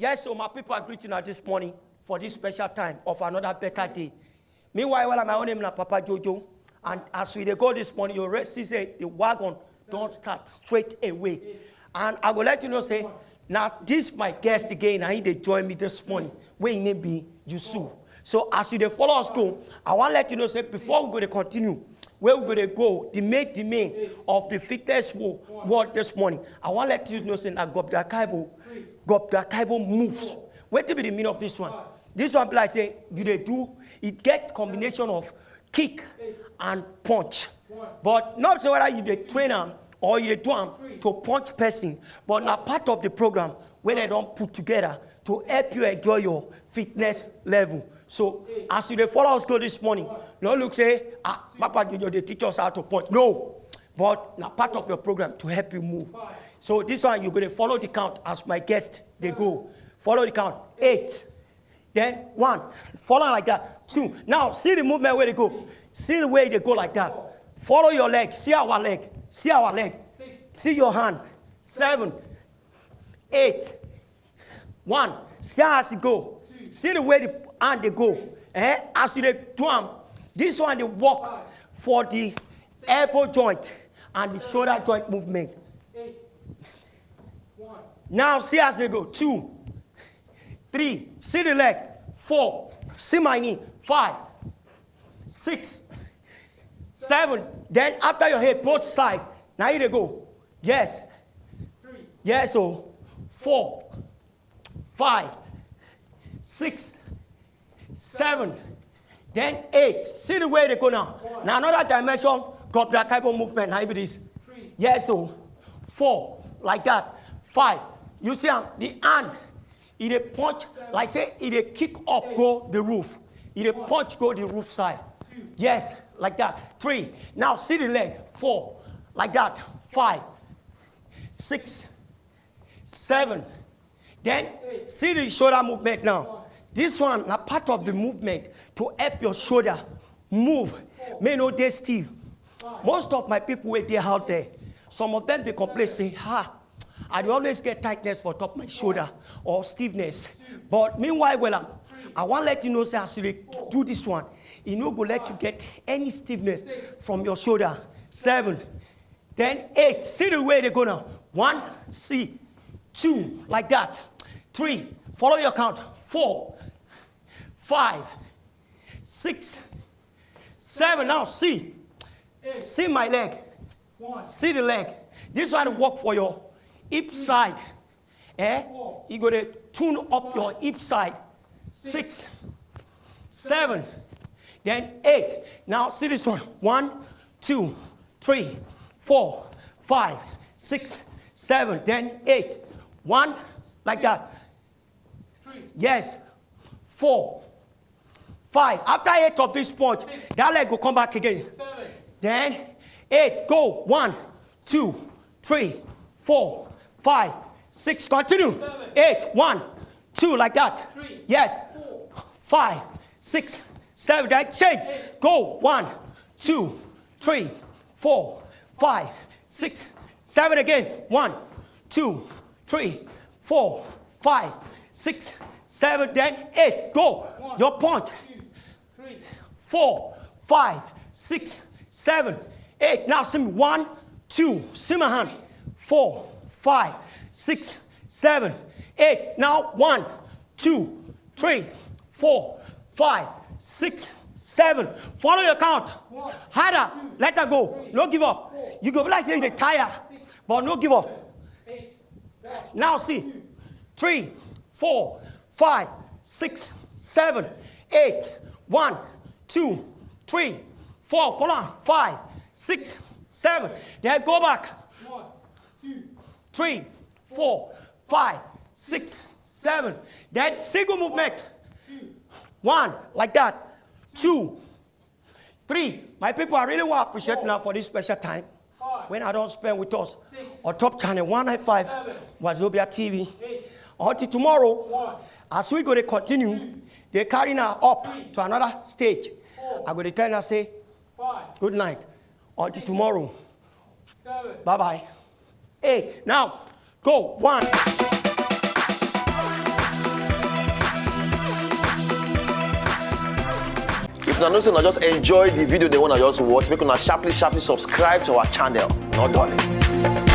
Yes, so my people are greeting us this morning for this special time of another better day. Meanwhile, while my own name is Papa Jojo, and as we go this morning, you see say the wagon don't start straight away. And I will let you know, say, now this my guest again, and they join me this morning. Where name be Yusuf. So as you follow us go, I want to let you know, say, before we go to continue, where we're going to go, the main of the fitness word this morning, I want to let you know, say, that God moves. What will be the meaning of this one? This one, like say, it get combination of kick and punch. But not so whether you the trainer or you do them to punch person, but not part of the program where they don't put together to help you enjoy your fitness level. So as you follow us go this morning, don't look say, Papa Jojo, they teach us how to punch. No, but now part of your program to help you move. So this one you're going to follow the count as my guest they go. Follow the count. 8. Then 1. Follow like that. 2. Now see the movement where they go. See the way they go like that. Follow your leg. See our leg. See our leg. 6. See your hand. 7. 8. 1. See how as it go. 2. See the way the hand they go. As you do them, this one they walk 5. for the 6. elbow joint and the shoulder joint movement. 8. 1. Now see as they go. 2. 3. See the leg. 4. See my knee. 5. 6. 7. Then after your head, both sides. Now here they go. Yes. 3. Yes, so 4. 5. 6. 7. Then 8. See the way they go now. 1. Now another dimension, got that type of movement. Now it is. 3. Yes, so 4. Like that. 5. You see the hand. It a punch, like say, it a kick up, go the roof. It a punch, go the roof side. 2. Yes, like that. 3. Now see the leg. 4. Like that. 5. 6. 7. Then see the shoulder movement now. This one, a part of the movement to help your shoulder move. May no day stiff. Most of my people were there out there. Some of them they complain, say, I always get tightness for top of my shoulder or stiffness. But meanwhile, I want to let you know, say, as you do this one, it no go let you get any stiffness from your shoulder. 7. Then 8. See the way they go now. 1. See. 2. Like that. 3. Follow your count. 4. 5. 6. 7. Now see. 8. See my leg. 1. See the leg. This one work for your hip side. 4. You go to tune up your hip side. 6. 7. Then 8. Now see this one. 1, 2, 3, 4, 5, 6, 7. Then 8. 1. Like that. 3. Yes. 4. 5. After 8 of this punch, that leg will come back again. 7. Then 8. Go. 1, 2, 3, 4, 5, 6. Continue. 7. 8. 1, 2. Like that. 3. Yes. 4. 5, 6, 7. Then change. 8. Go. 1, 2, 3, 4, 5, 6, 7 again. 1, 2, 3, 4, 5, 6, 7. Then 8. Go. 1, Your punch. 2, 3. 4, 5, 6, 7, 8. Now see me. 1, 2. See my hand. 4, 5, 6, 7, 8. Now 1, 2, 3, 4, 5, 6, 7. Follow your count. 1, Harder. 2, Let her go. 3, No give up. 4, You go like saying the tire, 6, but no give up. 8. 1. Now see. 3, 4, 5, 6, 7, 8. 1, 2, 3, 4. Follow on. 5, 6, 7. Then go back. 1, 2, 3, 4, 5, 6, 7. Then single movement. 2. 1, like that. 2, 3. My people, I really want to appreciate now for this special time 5. when I don't spend with us 6. on top channel 195 7. Wazobia TV. 8. Until tomorrow, 1. as we go to continue, they carry now up to another stage. I'm going to tell you, say, 5. good night. Until tomorrow. 7. Bye-bye. 8. Now, go. 1. If you know say, just enjoy the video they want to just watch, make una sharply subscribe to our channel. No darling.